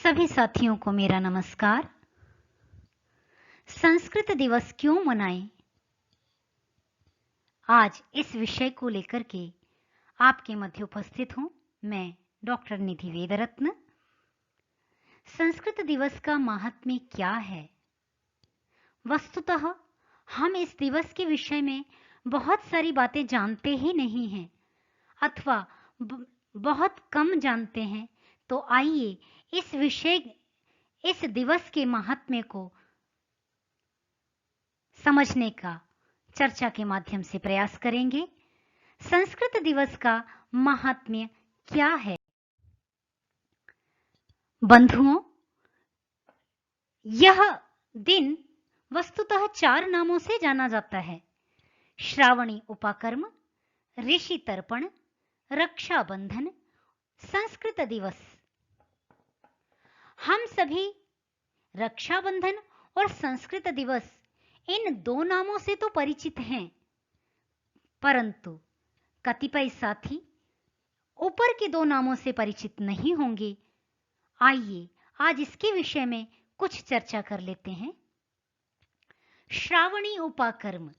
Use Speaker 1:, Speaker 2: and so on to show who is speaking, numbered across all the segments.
Speaker 1: सभी साथियों को मेरा नमस्कार। संस्कृत दिवस क्यों मनाएं? आज इस विषय को लेकर के आपके मध्य उपस्थित हूं मैं डॉक्टर निधि वेदरत्न। संस्कृत दिवस का महात्म्य क्या है? वस्तुतः हम इस दिवस के विषय में बहुत सारी बातें जानते ही नहीं हैं अथवा बहुत कम जानते हैं। तो आइए इस दिवस के महात्म्य को समझने का चर्चा के माध्यम से प्रयास करेंगे। संस्कृत दिवस का महात्म्य क्या है? बंधुओं, यह दिन वस्तुतः 4 नामों से जाना जाता है: श्रावणी उपाकर्म, ऋषि तर्पण, रक्षाबंधन, संस्कृत दिवस। हम सभी रक्षाबंधन और संस्कृत दिवस इन 2 नामों से तो परिचित हैं, परंतु कतिपय साथी ऊपर के 2 नामों से परिचित नहीं होंगे। आइए आज इसके विषय में कुछ चर्चा कर लेते हैं। श्रावणी उपाकर्म।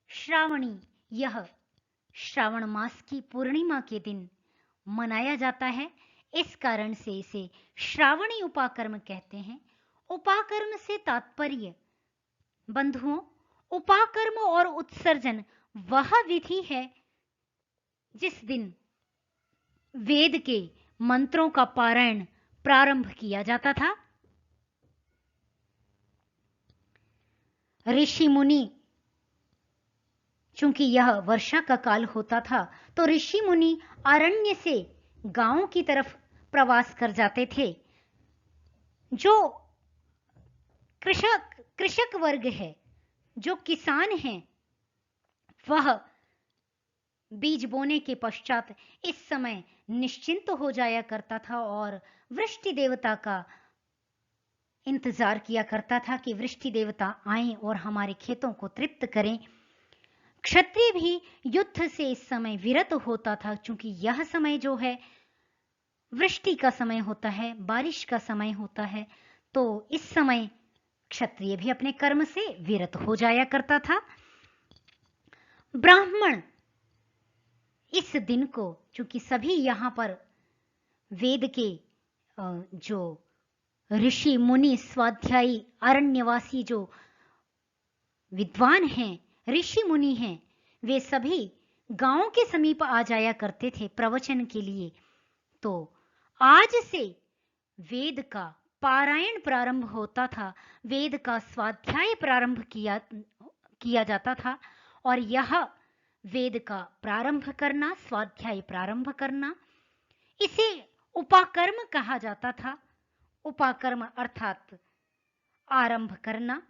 Speaker 1: श्रावणी, यह श्रावण मास की पूर्णिमा के दिन मनाया जाता है। इस कारण से इसे श्रावणी उपाकर्म कहते हैं। उपाकर्म से तात्पर्य, बंधुओं, उपाकर्म और उत्सर्जन वह विधि है जिस दिन वेद के मंत्रों का पारायण प्रारंभ किया जाता था। ऋषि मुनि, चूंकि यह वर्षा का काल होता था, तो ऋषि मुनि अरण्य से गांवों की तरफ प्रवास कर जाते थे। जो कृषक वर्ग है, जो किसान हैं, वह बीज बोने के पश्चात इस समय निश्चिंत हो जाया करता था और वृष्टि देवता का इंतजार किया करता था कि वृष्टि देवता आएं और हमारे खेतों को तृप्त करें। क्षत्रिय भी युद्ध से इस समय विरत होता था, क्योंकि यह समय जो है वृष्टि का समय होता है, बारिश का समय होता है। तो इस समय क्षत्रिय भी अपने कर्म से विरत हो जाया करता था। ब्राह्मण इस दिन को, चूंकि सभी यहां पर वेद के जो ऋषि मुनि स्वाध्यायी अरण्यवासी जो विद्वान हैं, ऋषि मुनि हैं, वे सभी गांव के समीप आ जाया करते थे प्रवचन के लिए। तो आज से वेद का पारायण प्रारंभ होता था, वेद का स्वाध्याय प्रारंभ किया जाता था। और यह वेद का प्रारंभ करना, स्वाध्याय प्रारंभ करना, इसे उपाकर्म कहा जाता था। उपाकर्म अर्थात आरंभ करना।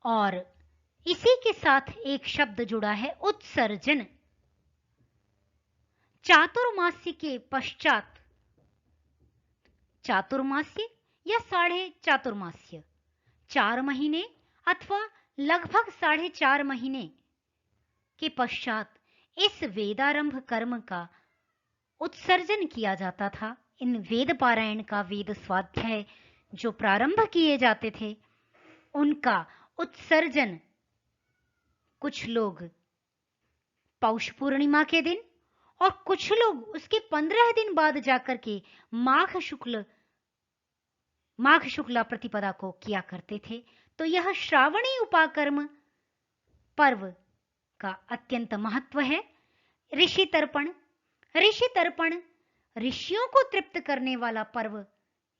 Speaker 1: और इसी के साथ एक शब्द जुड़ा है, उत्सर्जन। चातुर्मास्य के पश्चात, चातुर्मास्य या साढ़े चातुर्मास्य, 4 महीने अथवा लगभग 4.5 महीने के पश्चात इस वेदारंभ कर्म का उत्सर्जन किया जाता था। इन वेद पारायण का, वेद स्वाध्याय जो प्रारंभ किए जाते थे, उनका उत्सर्जन कुछ लोग पौष पूर्णिमा के दिन और कुछ लोग उसके 15 दिन बाद जाकर के माघ शुक्ला प्रतिपदा को किया करते थे। तो यह श्रावणी उपाकर्म पर्व का अत्यंत महत्व है। ऋषि तर्पण, ऋषियों को तृप्त करने वाला पर्व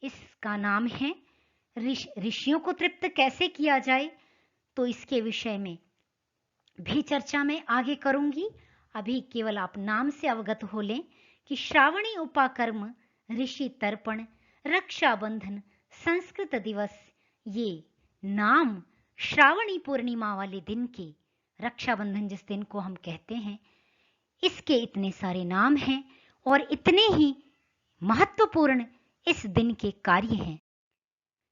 Speaker 1: इसका नाम है। ऋषियों को तृप्त कैसे किया जाए, तो इसके विषय में भी चर्चा में आगे करूंगी। अभी केवल आप नाम से अवगत हो लें कि श्रावणी उपाकर्म, ऋषि तर्पण, रक्षाबंधन, संस्कृत दिवस, ये नाम श्रावणी पूर्णिमा वाले दिन के, रक्षाबंधन जिस दिन को हम कहते हैं, इसके इतने सारे नाम हैं और इतने ही महत्वपूर्ण इस दिन के कार्य हैं।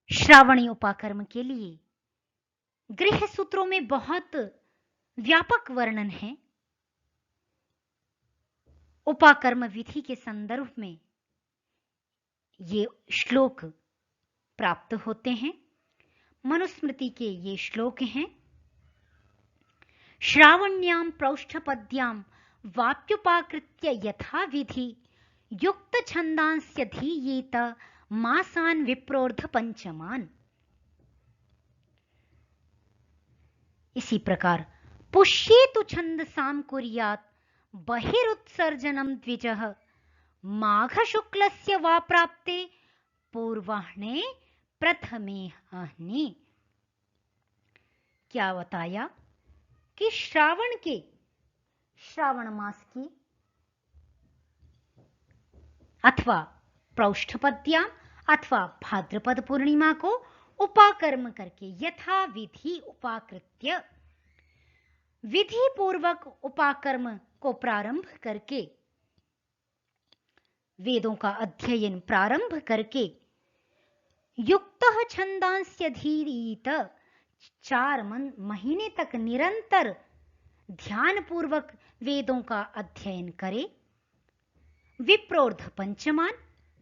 Speaker 1: श्रावणी उपाकर्म के लिए गृह सूत्रों में बहुत व्यापक वर्णन है। उपाकर्म विधि के संदर्भ में ये श्लोक प्राप्त होते हैं। मनुस्मृति के ये श्लोक हैं। श्रावण्यां प्रौष्ठपद्यां वाप्युपाकृत्य यथा विधि युक्त छंदांस्य धीयेत मासान् विप्रोर्ध पंचमान। इसी प्रकार पुष्ये तु छंदसां कुर्यात् बहिरुत्सर्जनं द्विजः माघ शुक्लस्य वा प्राप्ते पूर्वाह्ने प्रथमे अह्नि। क्या बताया कि श्रावण मास की अथवा प्रौष्ठपद्याम अथवा भाद्रपद पूर्णिमा को उपाकर्म करके यथा विधि उपाकृत्य, विधि पूर्वक उपाकर्म को प्रारंभ करके, वेदों का अध्ययन प्रारंभ करके, युक्तः छंदांस्य धीरीत 4 महीने तक निरंतर ध्यान पूर्वक वेदों का अध्ययन करे। विप्रोर्ध पंचमान,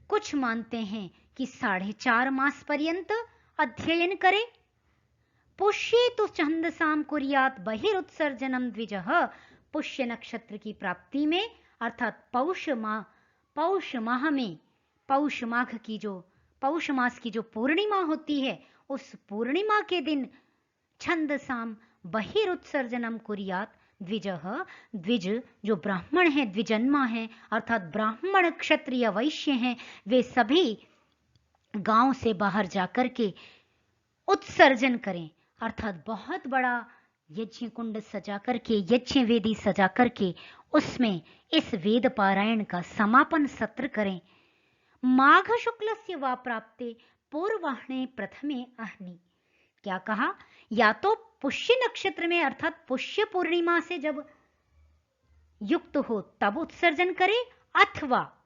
Speaker 1: कुछ मानते हैं कि 4.5 मास पर्यंत अध्ययन करे। पुष्ये तु छंदसां कुर्यात् बहिरुत्सर्जनम द्विजः, पुष्य नक्षत्र की प्राप्ति में अर्थात पौष माह में पौष मास की जो पूर्णिमा होती है, उस पूर्णिमा के दिन छंदसां बहिरुत्सर्जनम कुर्यात् द्विजः, द्विज जो ब्राह्मण है, द्विजन्मा है अर्थात ब्राह्मण क्षत्रिय वैश्य हैं, वे सभी गांव से बाहर जाकर के उत्सर्जन करें अर्थात बहुत बड़ा यज्ञ कुंड सजा करके, यज्ञ वेदी सजा करके उसमें इस वेद पारायण का समापन सत्र करें। माघ शुक्लस्य वा प्राप्ते पूर्वाह्ने प्रथमे अह्नि। क्या कहा? या तो पुष्य नक्षत्र में अर्थात पुष्य पूर्णिमा से जब युक्त हो तब उत्सर्जन करे, अथवा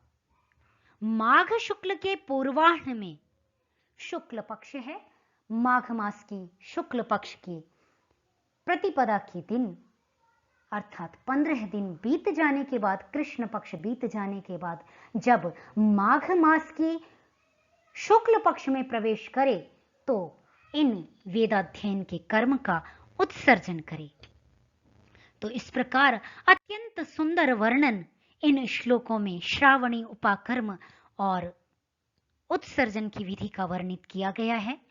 Speaker 1: माघ शुक्ल के पूर्वाह्न में, शुक्ल पक्ष है, माघ मास की शुक्ल पक्ष की प्रतिपदा के दिन अर्थात 15 दिन बीत जाने के बाद, कृष्ण पक्ष बीत जाने के बाद जब माघ मास की शुक्ल पक्ष में प्रवेश करे तो इन वेदाध्ययन के कर्म का उत्सर्जन करे। तो इस प्रकार अत्यंत सुंदर वर्णन इन श्लोकों में श्रावणी उपाकर्म और उत्सर्जन की विधि का वर्णित किया गया है।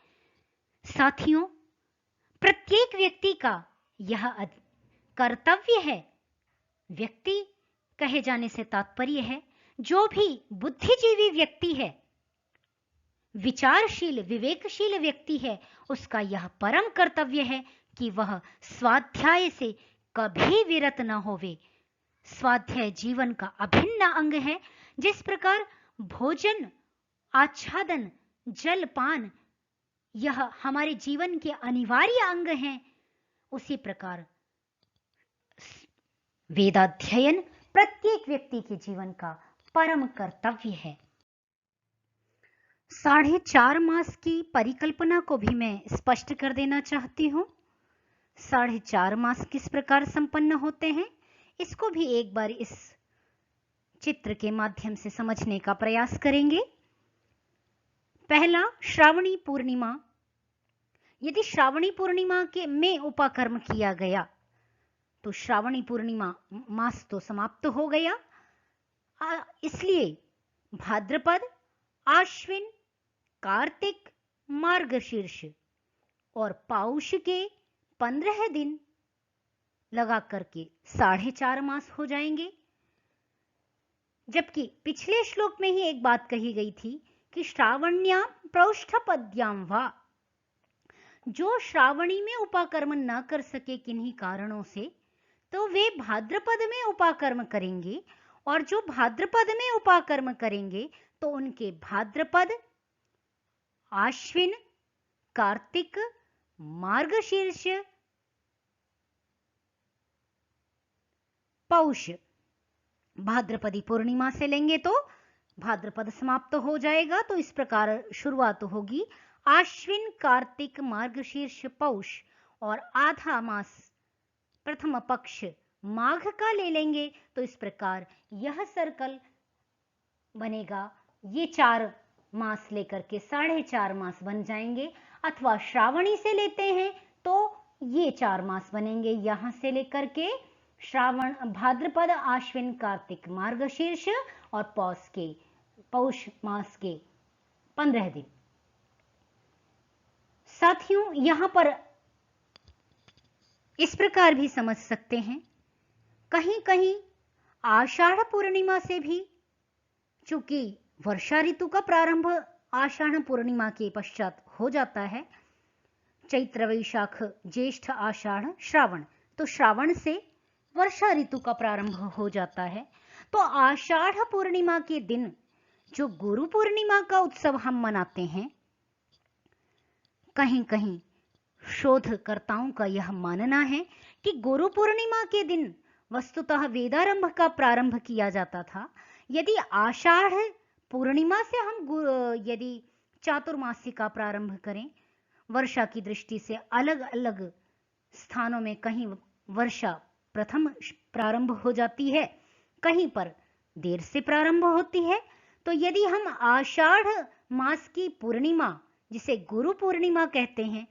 Speaker 1: साथियों, प्रत्येक व्यक्ति का यह कर्तव्य है। व्यक्ति कहे जाने से तात्पर्य है जो भी बुद्धिजीवी व्यक्ति है, विचारशील विवेकशील व्यक्ति है, उसका यह परम कर्तव्य है कि वह स्वाध्याय से कभी विरत न होवे। स्वाध्याय जीवन का अभिन्न अंग है। जिस प्रकार भोजन, आच्छादन, जलपान यह हमारे जीवन के अनिवार्य अंग हैं, उसी प्रकार वेदाध्ययन प्रत्येक व्यक्ति के जीवन का परम कर्तव्य है। 4.5 मास की परिकल्पना को भी मैं स्पष्ट कर देना चाहती हूं। 4.5 मास किस प्रकार संपन्न होते हैं, इसको भी एक बार इस चित्र के माध्यम से समझने का प्रयास करेंगे। पहला, श्रावणी पूर्णिमा। यदि श्रावणी पूर्णिमा के में उपाकर्म किया गया तो श्रावणी पूर्णिमा मास तो समाप्त हो गया। इसलिए भाद्रपद, आश्विन, कार्तिक, मार्गशीर्ष और पौष के 15 दिन लगा करके 4.5 मास हो जाएंगे। जबकि पिछले श्लोक में ही एक बात कही गई थी कि श्रावण्यां प्रौष्ठपद्यां वा, जो श्रावणी में उपाकर्म न कर सके किन्हीं कारणों से, तो वे भाद्रपद में उपाकर्म करेंगे, और जो भाद्रपद में उपाकर्म करेंगे तो उनके भाद्रपद, आश्विन, कार्तिक, मार्गशीर्ष, पौष, भाद्रपदी पूर्णिमा से लेंगे तो भाद्रपद समाप्त हो जाएगा। तो इस प्रकार शुरुआत होगी आश्विन, कार्तिक, मार्गशीर्ष, पौष, और आधा मास प्रथम पक्ष माघ का ले लेंगे तो इस प्रकार यह सर्कल बनेगा। ये 4 मास लेकर के 4.5 मास बन जाएंगे, अथवा श्रावणी से लेते हैं तो ये 4 मास बनेंगे, यहां से लेकर के श्रावण, भाद्रपद, आश्विन, कार्तिक, मार्गशीर्ष और पौष मास के 15 दिन। साथियों, यहां पर इस प्रकार भी समझ सकते हैं, कहीं कहीं आषाढ़ पूर्णिमा से भी, चूंकि वर्षा ऋतु का प्रारंभ आषाढ़ पूर्णिमा के पश्चात हो जाता है, चैत्र, वैशाख, ज्येष्ठ, आषाढ़, श्रावण, तो श्रावण से वर्षा ऋतु का प्रारंभ हो जाता है। तो आषाढ़ पूर्णिमा के दिन जो गुरु पूर्णिमा का उत्सव हम मनाते हैं, कहीं कहीं शोधकर्ताओं का यह मानना है कि गुरु पूर्णिमा के दिन वस्तुतः वेदारंभ का प्रारंभ किया जाता था। यदि आषाढ़ पूर्णिमा से हम यदि चातुर्मासी का प्रारंभ करें, वर्षा की दृष्टि से अलग अलग स्थानों में कहीं वर्षा प्रथम प्रारंभ हो जाती है, कहीं पर देर से प्रारंभ होती है। तो यदि हम आषाढ़ मास की पूर्णिमा, जिसे गुरु पूर्णिमा कहते हैं,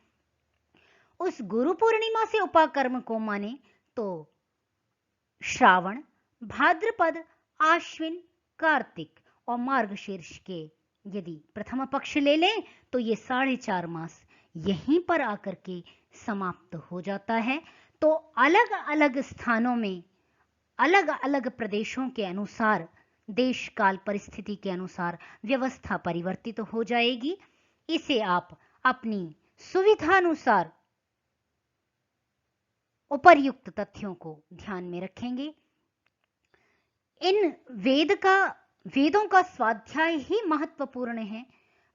Speaker 1: उस गुरु पूर्णिमा से उपाकर्म को माने तो श्रावण, भाद्रपद, आश्विन, कार्तिक और मार्गशीर्ष के यदि प्रथम पक्ष ले लें तो ये 4.5 मास यहीं पर आकर के समाप्त हो जाता है। तो अलग अलग स्थानों में, अलग अलग प्रदेशों के अनुसार, देश काल परिस्थिति के अनुसार व्यवस्था परिवर्तित हो जाएगी। इसे आप अपनी सुविधानुसार उपर्युक्त तथ्यों को ध्यान में रखेंगे। इन वेदों का स्वाध्याय ही महत्वपूर्ण है।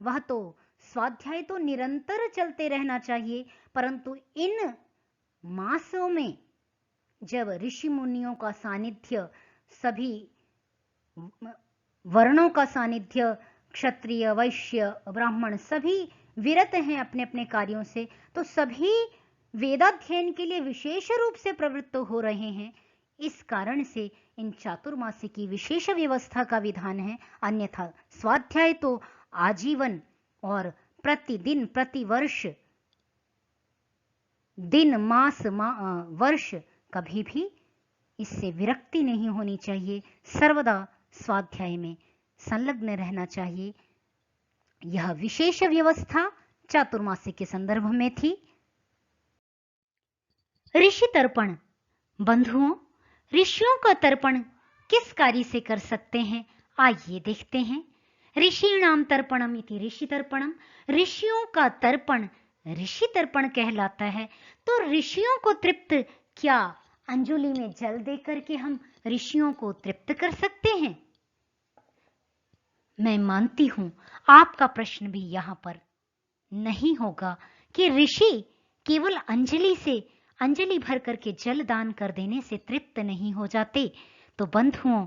Speaker 1: वह तो स्वाध्याय तो निरंतर चलते रहना चाहिए, परंतु इन मासों में जब ऋषि मुनियों का सानिध्य, सभी वर्णों का सानिध्य, क्षत्रिय, वैश्य, ब्राह्मण सभी विरत हैं अपने अपने कार्यों से, तो सभी वेदाध्ययन के लिए विशेष रूप से प्रवृत्त हो रहे हैं। इस कारण से इन चातुर्मासी की विशेष व्यवस्था का विधान है। अन्यथा स्वाध्याय तो आजीवन और प्रतिदिन, प्रतिवर्ष, दिन, मास, वर्ष, कभी भी इससे विरक्ति नहीं होनी चाहिए। सर्वदा स्वाध्याय में संलग्न रहना चाहिए। यह विशेष व्यवस्था चातुर्मासी के संदर्भ में थी। ऋषि तर्पण। बंधुओं, ऋषियों का तर्पण किस कार्य से कर सकते हैं, आइए देखते हैं। ऋषीणाम तर्पणम इति ऋषि तर्पणम। ऋषियों का तर्पण ऋषि तर्पण कहलाता है। तो ऋषियों को तृप्त, क्या अंजलि में जल देकर के हम ऋषियों को तृप्त कर सकते हैं? मैं मानती हूं आपका प्रश्न भी यहां पर नहीं होगा कि ऋषि केवल अंजलि भर करके जल दान कर देने से तृप्त नहीं हो जाते। तो बंधुओं,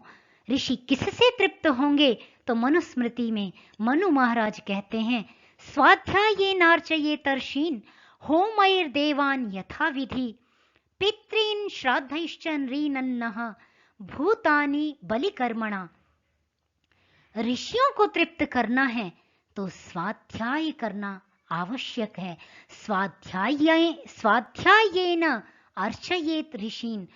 Speaker 1: ऋषि किससे तृप्त होंगे? तो मनुस्मृति में मनु महाराज कहते हैं, स्वाध्याये नार्चये तर्षीन् होमैर्देवान् यथा विधि पितॄन् श्राद्धैश्च नृनन्नः भूतानि बलिकर्मणा। ऋषियों को तृप्त करना है तो स्वाध्याय करना आवश्यक है। स्वाध्यायेन अर्चयेत ऋषीन्।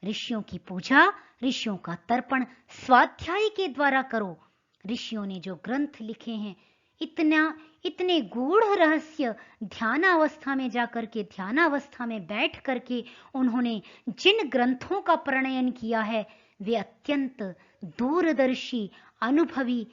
Speaker 1: ऋषियों की पूजा, ऋषियों का तर्पण स्वाध्याय के द्वारा करो। ऋषियों ने जो ग्रंथ लिखे हैं, इतने गूढ़ रहस्य, ध्यानावस्था में जाकर के, ध्यानावस्था में बैठ करके उन्होंने जिन ग्रंथों का प्रणयन किया है, वे अत्यंत दूरदर्शी, अनुभवी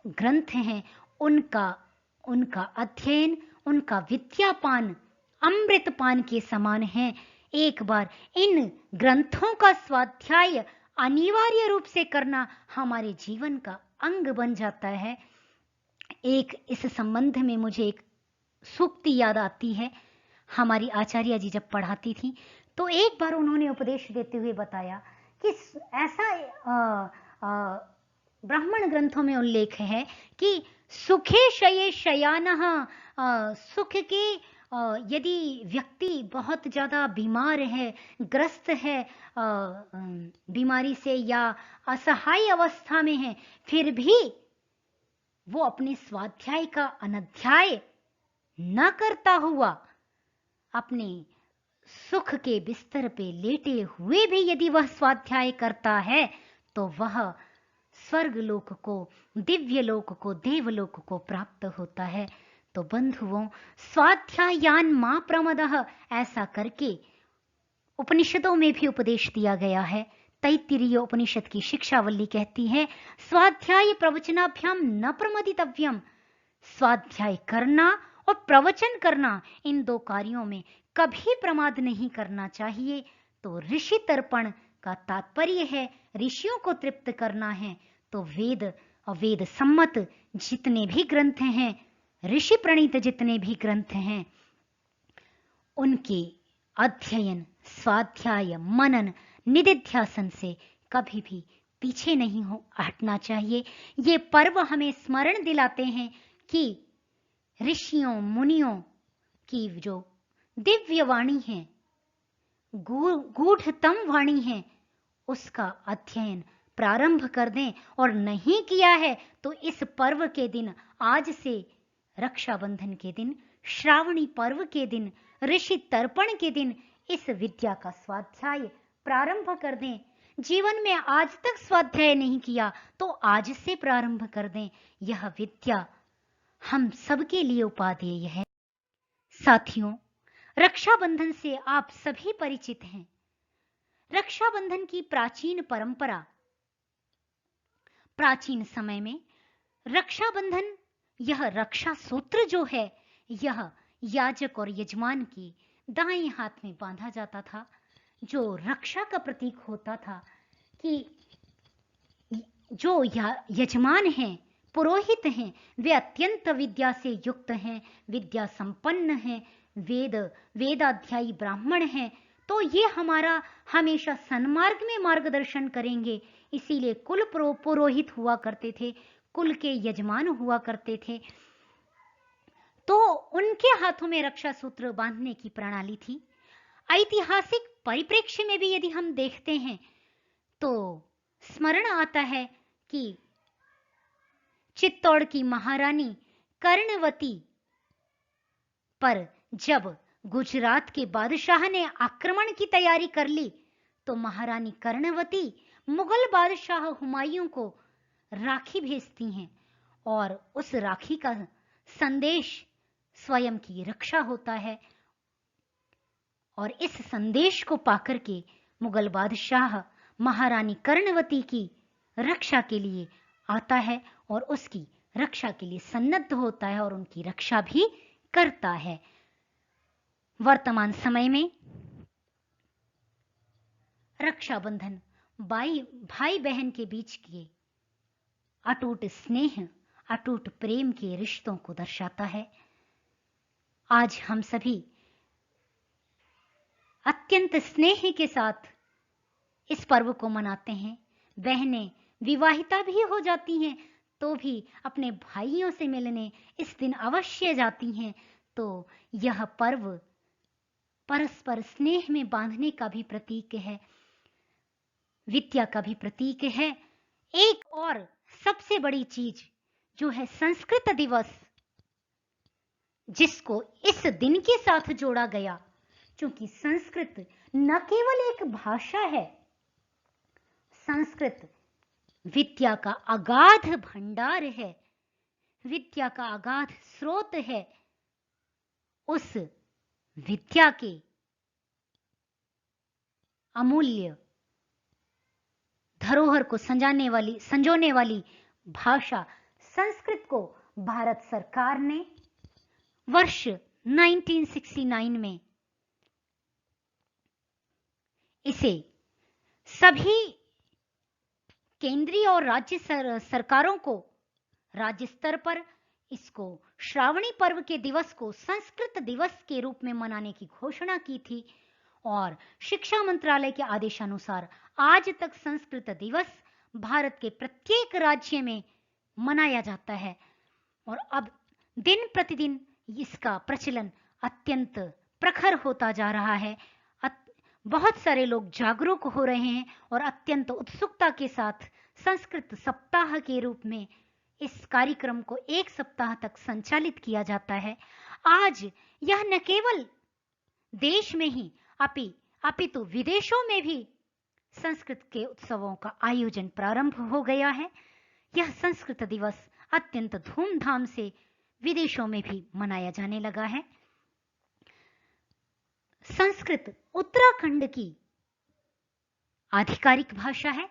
Speaker 1: ग्रंथ हैं। उनका अध्ययन, उनका विद्यापान अमृतपान के समान है। एक बार इन ग्रंथों का स्वाध्याय अनिवार्य रूप से करना हमारे जीवन का अंग बन जाता है। इस संबंध में मुझे एक सूक्ति याद आती है। हमारी आचार्य जी जब पढ़ाती थी तो एक बार उन्होंने उपदेश देते हुए बताया कि ऐसा ब्राह्मण ग्रंथों में उल्लेख है कि सुखे शये शयानः, सुख के यदि व्यक्ति बहुत ज्यादा बीमार है, ग्रस्त है बीमारी से, या असहाय अवस्था में है, फिर भी वो अपने स्वाध्याय का अनध्याय न करता हुआ अपने सुख के बिस्तर पे लेटे हुए भी यदि वह स्वाध्याय करता है तो वह स्वर्ग लोक को, दिव्य लोक को, देवलोक को प्राप्त होता है। तो बंधुओं, स्वाध्यायान मा प्रमदः, ऐसा करके उपनिषदों में भी उपदेश दिया गया है। तैत्तिरीय उपनिषद की शिक्षावल्ली कहती है, स्वाध्याय प्रवचनाभ्याम न प्रमदितव्यम। स्वाध्याय करना और प्रवचन करना, इन दो कार्यों में कभी प्रमाद नहीं करना चाहिए। तो ऋषि तर्पण का तात्पर्य है ऋषियों को तृप्त करना है। तो वेद और वेद सम्मत जितने भी ग्रंथ हैं, ऋषि प्रणीत जितने भी ग्रंथ हैं, उनके अध्ययन, स्वाध्याय, मनन, निदिध्यासन से कभी भी पीछे नहीं हटना चाहिए। ये पर्व हमें स्मरण दिलाते हैं कि ऋषियों मुनियों की जो दिव्य वाणी है, गूढ़तम वाणी है, उसका अध्ययन प्रारंभ कर दें। और नहीं किया है तो इस पर्व के दिन, आज से रक्षाबंधन के दिन, श्रावणी पर्व के दिन, ऋषि तर्पण के दिन इस विद्या का स्वाध्याय प्रारंभ कर दें। जीवन में आज तक स्वाध्याय नहीं किया तो आज से प्रारंभ कर दें। यह विद्या हम सबके लिए उपादेय है। साथियों, रक्षाबंधन से आप सभी परिचित हैं। रक्षाबंधन की प्राचीन परंपरा, प्राचीन समय में रक्षाबंधन, यह रक्षा सूत्र जो है, यह याजक और यजमान के दाएं हाथ में बांधा जाता था, जो रक्षा का प्रतीक होता था कि जो यजमान हैं, पुरोहित हैं, वे अत्यंत विद्या से युक्त हैं, विद्या संपन्न हैं, वेदाध्यायी ब्राह्मण हैं। तो ये हमारा हमेशा सन्मार्ग में मार्गदर्शन करेंगे। इसीलिए कुल पुरोहित हुआ करते थे, कुल के यजमान हुआ करते थे। तो उनके हाथों में रक्षा सूत्र बांधने की प्रणाली थी। ऐतिहासिक परिप्रेक्ष्य में भी यदि हम देखते हैं तो स्मरण आता है कि चित्तौड़ की महारानी कर्णवती पर जब गुजरात के बादशाह ने आक्रमण की तैयारी कर ली तो महारानी कर्णवती मुगल बादशाह हुमायूं को राखी भेजती हैं और उस राखी का संदेश स्वयं की रक्षा होता है। और इस संदेश को पाकर के मुगल बादशाह महारानी कर्णवती की रक्षा के लिए आता है और उसकी रक्षा के लिए सन्नद्ध होता है और उनकी रक्षा भी करता है। वर्तमान समय में रक्षाबंधन भाई बहन के बीच के अटूट स्नेह, अटूट प्रेम के रिश्तों को दर्शाता है। आज हम सभी अत्यंत स्नेह के साथ इस पर्व को मनाते हैं। बहनें विवाहिता भी हो जाती हैं तो भी अपने भाइयों से मिलने इस दिन अवश्य जाती हैं। तो यह पर्व परस्पर स्नेह में बांधने का भी प्रतीक है, विद्या का भी प्रतीक है। एक और सबसे बड़ी चीज जो है संस्कृत दिवस, जिसको इस दिन के साथ जोड़ा गया, क्योंकि संस्कृत न केवल एक भाषा है, संस्कृत विद्या का अगाध भंडार है, विद्या का अगाध स्रोत है। उस विद्या के अमूल्य धरोहर को संजोने वाली भाषा संस्कृत को भारत सरकार ने वर्ष 1969 में इसे सभी केंद्रीय और राज्य सरकारों को राज्य स्तर पर इसको श्रावणी पर्व के दिवस को संस्कृत दिवस के रूप में मनाने की घोषणा की थी। और शिक्षा मंत्रालय के आदेशानुसार आज तक संस्कृत दिवस भारत के प्रत्येक राज्य में मनाया जाता है। और अब दिन प्रतिदिन इसका प्रचलन अत्यंत प्रखर होता जा रहा है। बहुत सारे लोग जागरूक हो रहे हैं और अत्यंत उत्सुकता के साथ संस्कृत सप्ताह के रूप में इस कार्यक्रम को 1 सप्ताह तक संचालित किया जाता है। आज यह न केवल देश में ही अपितु विदेशों में भी संस्कृत के उत्सवों का आयोजन प्रारंभ हो गया है। यह संस्कृत दिवस अत्यंत धूमधाम से विदेशों में भी मनाया जाने लगा है। संस्कृत उत्तराखंड की आधिकारिक भाषा है।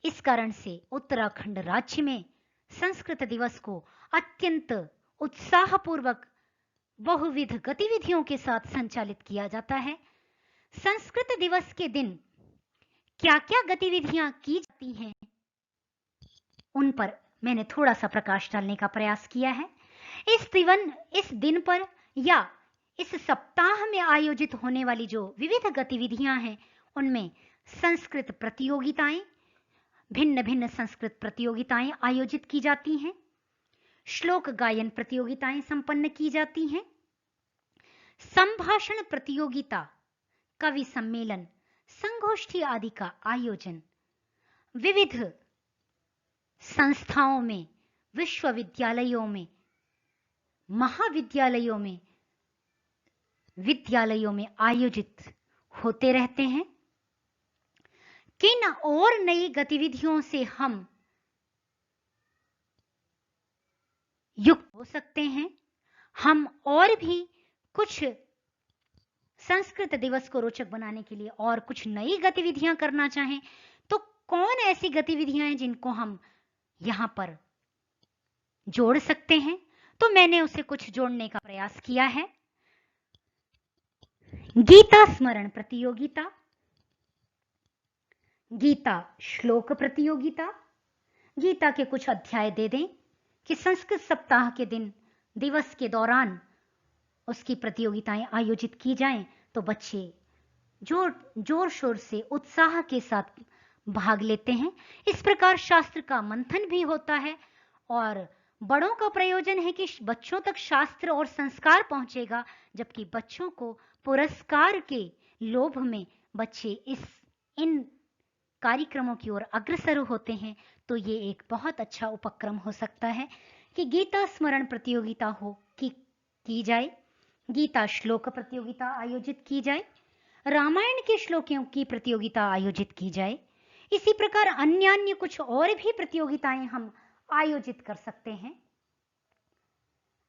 Speaker 1: इस कारण से उत्तराखंड राज्य में संस्कृत दिवस को अत्यंत उत्साहपूर्वक बहुविध गतिविधियों के साथ संचालित किया जाता है। संस्कृत दिवस के दिन क्या-क्या गतिविधियां की जाती हैं, उन पर मैंने थोड़ा सा प्रकाश डालने का प्रयास किया है। इस दिन पर या इस सप्ताह में आयोजित होने वाली जो विविध गतिविधियां हैं, उनमें संस्कृत प्रतियोगिताएं, भिन्न भिन्न संस्कृत प्रतियोगिताएं आयोजित की जाती हैं, श्लोक गायन प्रतियोगिताएं संपन्न की जाती हैं, संभाषण प्रतियोगिता, कवि सम्मेलन, संगोष्ठी आदि का आयोजन विविध संस्थाओं में, विश्वविद्यालयों में, महाविद्यालयों में, विद्यालयों में आयोजित होते रहते हैं। किन और नई गतिविधियों से हम युक्त हो सकते हैं? हम और भी कुछ संस्कृत दिवस को रोचक बनाने के लिए और कुछ नई गतिविधियां करना चाहें तो कौन ऐसी गतिविधियां हैं जिनको हम यहां पर जोड़ सकते हैं? तो मैंने उसे कुछ जोड़ने का प्रयास किया है। गीता स्मरण प्रतियोगिता, गीता श्लोक प्रतियोगिता, गीता के कुछ अध्याय दे दें कि संस्कृत सप्ताह के दिन दिवस के दौरान उसकी प्रतियोगिताएं आयोजित की जाएं तो बच्चे जोर शोर से उत्साह के साथ भाग लेते हैं। इस प्रकार शास्त्र का मंथन भी होता है और बड़ों का प्रयोजन है कि बच्चों तक शास्त्र और संस्कार पहुंचेगा, जबकि बच्चों को पुरस्कार के लोभ में बच्चे इन कार्यक्रमों की ओर अग्रसर होते हैं। तो ये एक बहुत अच्छा उपक्रम हो सकता है कि गीता स्मरण प्रतियोगिता की जाए, गीता श्लोक प्रतियोगिता आयोजित की जाए, रामायण के श्लोकों की प्रतियोगिता आयोजित की जाए। इसी प्रकार अन्य कुछ और भी प्रतियोगिताएं हम आयोजित कर सकते हैं।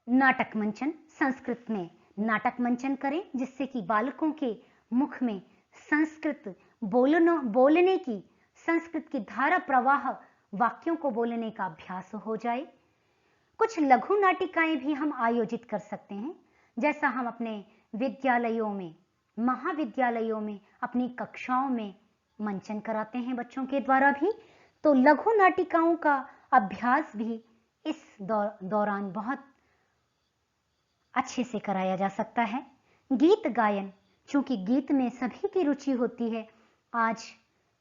Speaker 1: नाटक मंचन, संस्कृत में नाटक मंचन करें जिससे कि बालकों के मुख में संस्कृत बोलने की, संस्कृत की धारा प्रवाह वाक्यों को बोलने का अभ्यास हो जाए। कुछ लघु नाटिकाएं भी हम आयोजित कर सकते हैं, जैसा हम अपने विद्यालयों में, महाविद्यालयों में, अपनी कक्षाओं में मंचन कराते हैं बच्चों के द्वारा भी। तो लघु नाटिकाओं का अभ्यास भी इस दौरान बहुत अच्छे से कराया जा सकता है। गीत गायन, चूंकि गीत में सभी की रुचि होती है, आज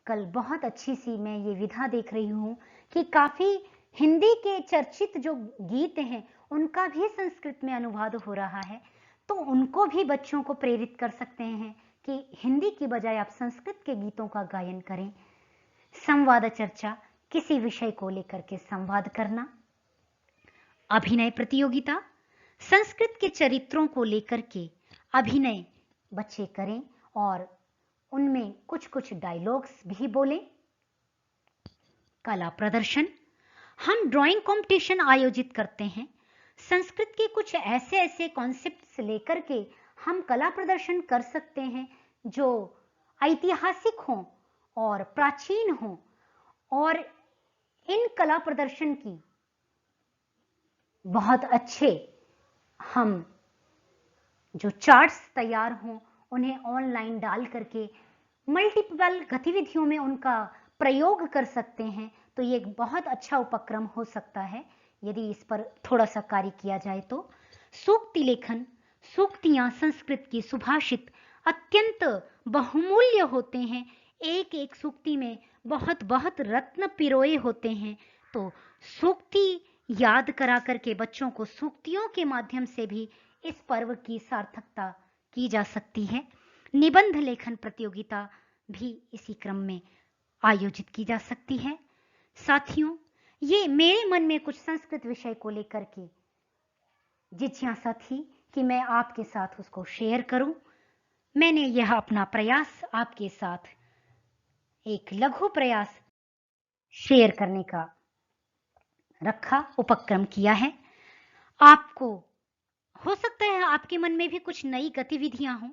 Speaker 1: कल बहुत अच्छी सी मैं ये विधा देख रही हूँ कि काफी हिंदी के चर्चित जो गीत हैं उनका भी संस्कृत में अनुवाद हो रहा है। तो उनको भी बच्चों को प्रेरित कर सकते हैं कि हिंदी की बजाय आप संस्कृत के गीतों का गायन करें। संवाद चर्चा, किसी विषय को लेकर के संवाद करना। अभिनय प्रतियोगिता, संस्कृत के चरित्रों को लेकर के अभिनय बच्चे करें और उनमें कुछ कुछ डायलॉग्स भी बोलें। कला प्रदर्शन, हम ड्राइंग कंपटीशन आयोजित करते हैं। संस्कृत के कुछ ऐसे कॉन्सेप्ट्स लेकर के हम कला प्रदर्शन कर सकते हैं जो ऐतिहासिक हों और प्राचीन हों, और इन कला प्रदर्शन की बहुत अच्छे हम जो चार्ट्स तैयार हों उन्हें ऑनलाइन डाल करके मल्टीपल गतिविधियों में उनका प्रयोग कर सकते हैं। तो ये एक बहुत अच्छा उपक्रम हो सकता है यदि इस पर थोड़ा सा कार्य किया जाए तो। सूक्ति लेखन, सूक्तियां संस्कृत की सुभाषित अत्यंत बहुमूल्य होते हैं। एक एक सूक्ति में बहुत बहुत रत्न पिरोए होते हैं। तो सूक्ति याद करा करके बच्चों को सूक्तियों के माध्यम से भी इस पर्व की सार्थकता की जा सकती है। निबंध लेखन प्रतियोगिता भी इसी क्रम में आयोजित की जा सकती है। साथियों, ये मेरे मन में कुछ संस्कृत विषय को लेकर के जिज्ञासा थी कि मैं आपके साथ उसको शेयर करूं। मैंने यह अपना प्रयास आपके साथ, एक लघु प्रयास शेयर करने का रखा, उपक्रम किया है। आपको हो सकता है आपके मन में भी कुछ नई गतिविधियां हों।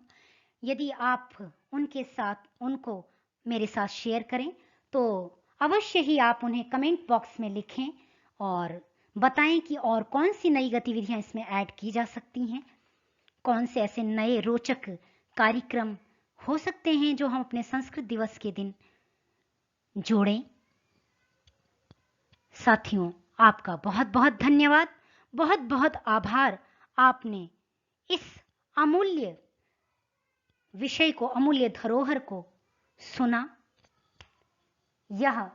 Speaker 1: यदि आप उनको मेरे साथ शेयर करें तो अवश्य ही आप उन्हें कमेंट बॉक्स में लिखें और बताएं कि और कौन सी नई गतिविधियां इसमें ऐड की जा सकती हैं, कौन से ऐसे नए रोचक कार्यक्रम हो सकते हैं जो हम अपने संस्कृत दिवस के दिन जोड़ें। साथियों, आपका बहुत बहुत धन्यवाद, बहुत बहुत आभार। आपने इस अमूल्य विषय को, अमूल्य धरोहर को सुना। यह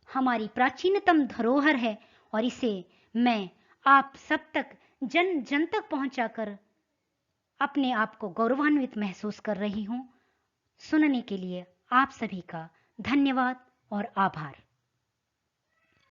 Speaker 1: हमारी प्राचीनतम धरोहर है और इसे मैं आप सब तक, जन जन तक पहुंचाकर अपने आप को गौरवान्वित महसूस कर रही हूं। सुनने के लिए आप सभी का धन्यवाद और आभार।